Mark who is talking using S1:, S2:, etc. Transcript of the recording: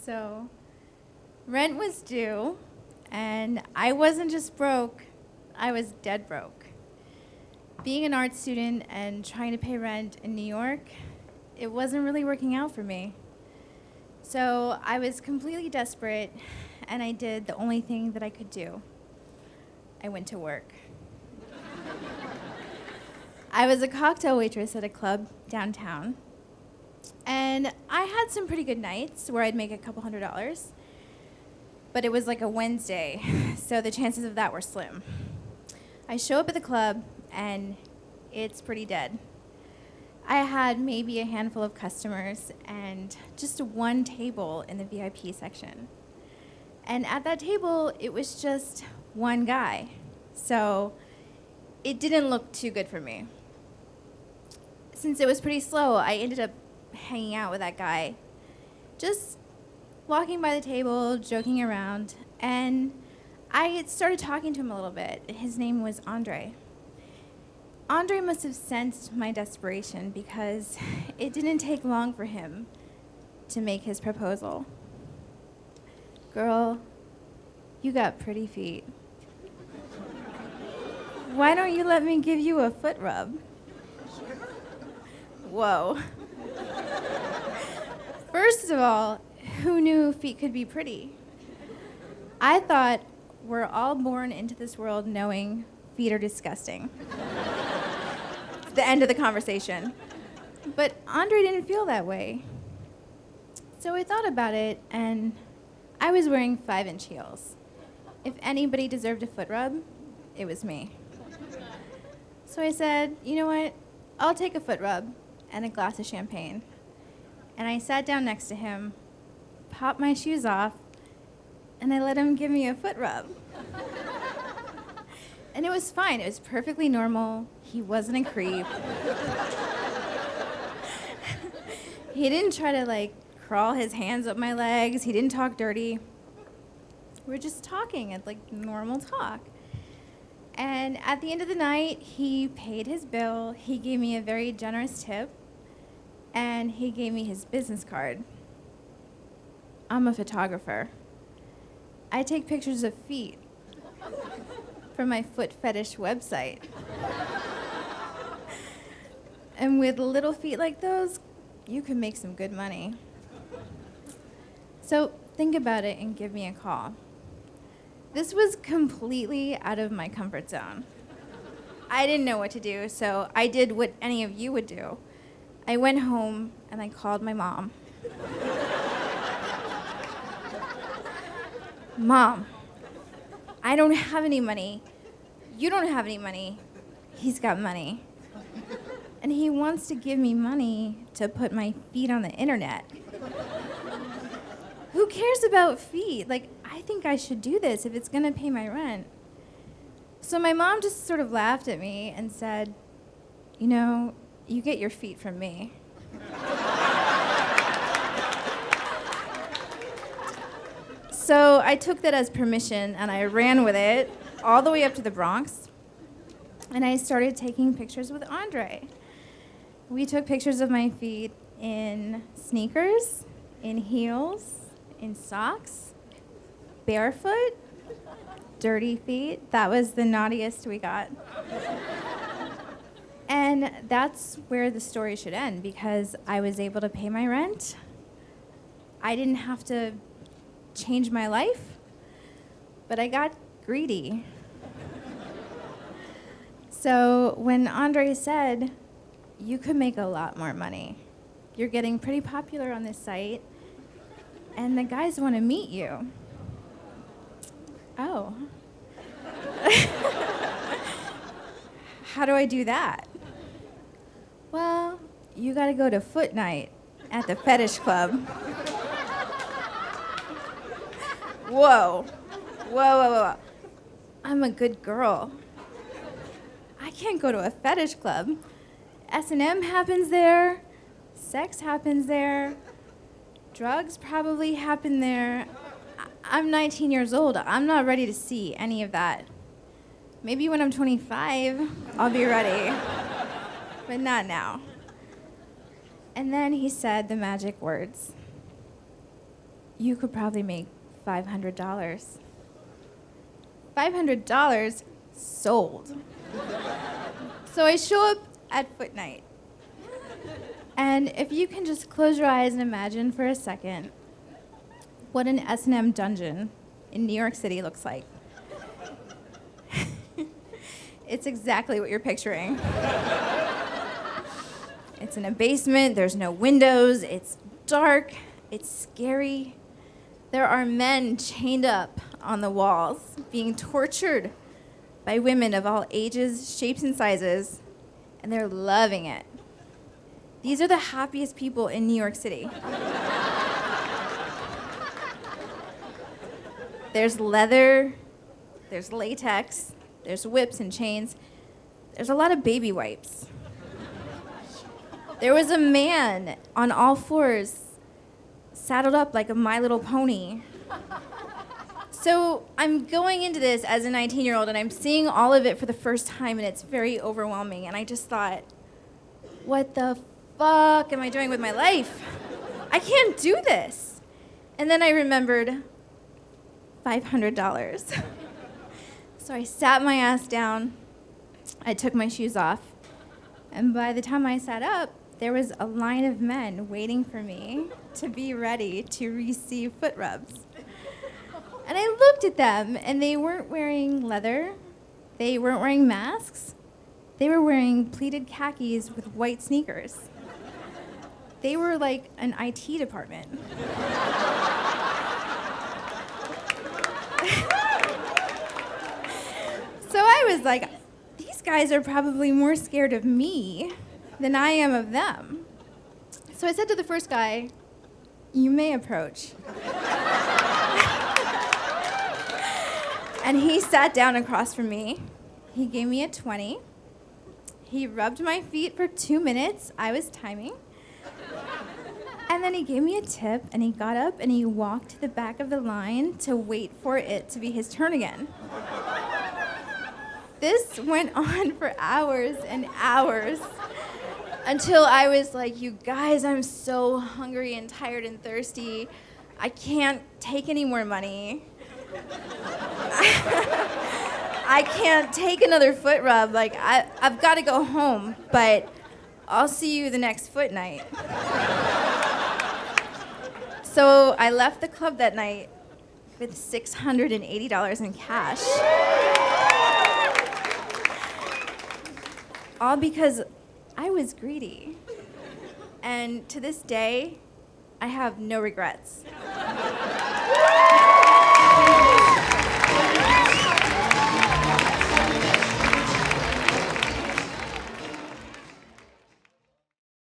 S1: So, rent was due, and I wasn't just broke, I was dead broke. Being an art student and trying to pay rent in New York, it wasn't really working out for me. So I was completely desperate, and I did the only thing that I could do. I went to work. I was a cocktail waitress at a club downtown, and I had some pretty good nights where I'd make a couple $100s, but it was like a Wednesday, so the chances of that were slim. I show up at the club, and it's pretty dead. I had maybe a handful of customers and just one table in the VIP section. And at that table, it was just one guy, so it didn't look too good for me. Since it was pretty slow, I ended up hanging out with that guy, just walking by the table, joking around, and I started talking to him a little bit. His name was Andre. Andre must have sensed my desperation because it didn't take long for him to make his proposal. Girl, you got pretty feet. Why don't you let me give you a foot rub? Whoa. First of all, who knew feet could be pretty? I thought we're all born into this world knowing feet are disgusting. The end of the conversation. But Andre didn't feel that way. So I thought about it, and I was wearing 5-inch heels. If anybody deserved a foot rub, it was me. So I said, you know what? I'll take a foot rub and a glass of champagne. And I sat down next to him, popped my shoes off, and I let him give me a foot rub. And it was fine. It was perfectly normal. He wasn't a creep. He didn't try to, crawl his hands up my legs. He didn't talk dirty. We were just talking at, normal talk. And at the end of the night, he paid his bill. He gave me a very generous tip. And he gave me his business card. I'm a photographer. I take pictures of feet from my foot fetish website. And with little feet like those, you can make some good money. So think about it and give me a call. This was completely out of my comfort zone. I didn't know what to do, so I did what any of you would do. I went home and I called my mom. Mom, I don't have any money. You don't have any money. He's got money. And he wants to give me money to put my feet on the internet. Who cares about feet? I think I should do this if it's gonna pay my rent. So my mom just sort of laughed at me and said, you know, you get your feet from me. So I took that as permission and I ran with it all the way up to the Bronx. And I started taking pictures with Andre. We took pictures of my feet in sneakers, in heels, in socks, barefoot, dirty feet. That was the naughtiest we got. And that's where the story should end, because I was able to pay my rent. I didn't have to change my life, but I got greedy. So when Andre said, you could make a lot more money, you're getting pretty popular on this site, and the guys want to meet you. Oh. How do I do that? Well, you got to go to foot night at the fetish club. Whoa. Whoa. I'm a good girl. I can't go to a fetish club. S&M happens there. Sex happens there. Drugs probably happen there. I'm 19 years old. I'm not ready to see any of that. Maybe when I'm 25, I'll be ready. But not now. And then he said the magic words. you could probably make $500. $500 sold. So I show up at Foot Night. And if you can just close your eyes and imagine for a second what an S&M dungeon in New York City looks like. It's exactly what you're picturing. It's in a basement, there's no windows, it's dark, it's scary. There are men chained up on the walls, being tortured by women of all ages, shapes, and sizes, and they're loving it. These are the happiest people in New York City. There's leather, there's latex, there's whips and chains. There's a lot of baby wipes. There was a man on all fours, saddled up like a My Little Pony. So I'm going into this as a 19-year-old, and I'm seeing all of it for the first time, and it's very overwhelming. And I just thought, what the fuck am I doing with my life? I can't do this. And then I remembered $500. So I sat my ass down, I took my shoes off, and by the time I sat up, there was a line of men waiting for me to be ready to receive foot rubs. And I looked at them, and they weren't wearing leather, they weren't wearing masks, they were wearing pleated khakis with white sneakers. They were like an IT department. So I was like, these guys are probably more scared of me than I am of them. So I said to the first guy, you may approach. And he sat down across from me. He gave me a 20. He rubbed my feet for 2 minutes. I was timing. And then he gave me a tip, and he got up and he walked to the back of the line to wait for it to be his turn again. This went on for hours and hours until I was like, you guys, I'm so hungry and tired and thirsty. I can't take any more money. I can't take another foot rub. Like, I've got to go home, but I'll see you the next foot night. So I left the club that night with $680 in cash. All because I was greedy. And to this day, I have no regrets.